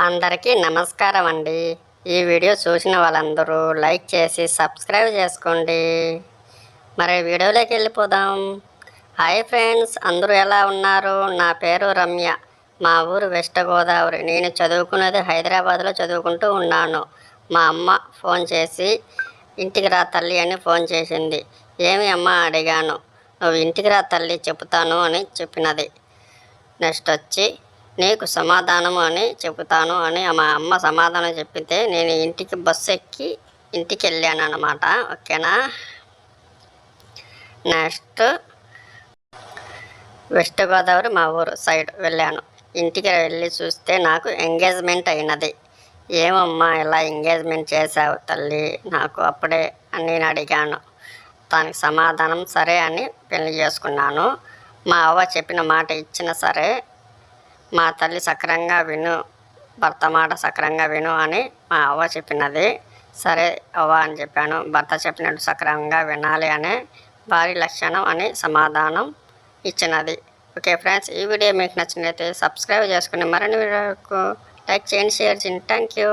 అందరికీ నమస్కారం అండి. ఈ వీడియో చూసిన వాళ్ళందరూ లైక్ చేసి సబ్స్క్రైబ్ చేసుకోండి. మరి వీడియోలోకి వెళ్ళిపోదాం. హాయ్ ఫ్రెండ్స్, అందరూ ఎలా ఉన్నారు? నా పేరు రమ్య. మా ఊరు వెస్ట్ గోదావరి. నేను చదువుకునేది హైదరాబాద్లో చదువుకుంటూ ఉన్నాను. మా అమ్మ ఫోన్ చేసి ఇంటికి రా తల్లి అని ఫోన్ చేసింది. ఏమి అమ్మ అడిగాను. నువ్వు ఇంటికి రా తల్లి చెప్తాను అని చెప్పినది. నెక్స్ట్ వచ్చి నీకు సమాధానము అని చెబుతాను అని మా అమ్మ సమాధానం చెప్పితే నేను ఇంటికి బస్సు ఎక్కి ఇంటికి వెళ్ళాను అన్నమాట. ఓకేనా. నెక్స్ట్ వెస్ట్ గోదావరి మా ఊరు సైడ్ వెళ్ళాను. ఇంటికి వెళ్ళి చూస్తే నాకు ఎంగేజ్మెంట్ అయినది. ఏమమ్మా ఇలా ఎంగేజ్మెంట్ చేసావు తల్లి నాకు అప్పుడే అని నేను అడిగాను. దానికి సమాధానం సరే అని పెళ్లి చేసుకున్నాను. మా అవ్వ చెప్పిన మాట ఇచ్చిన సరే, మా తల్లి సక్రంగా విను, భర్త మాట సక్రంగా విను అని మా అవ్వ చెప్పినది. సరే అవ్వ అని చెప్పాను. భర్త చెప్పినట్టు సక్రంగా వినాలి అనే భారీ లక్షణం అని సమాధానం ఇచ్చినది. ఓకే ఫ్రెండ్స్, ఈ వీడియో మీకు నచ్చినట్లయితే సబ్స్క్రైబ్ చేసుకుని మరిన్ని వీడియోకు లైక్ చేయండి, షేర్ చేయండి. Thank you.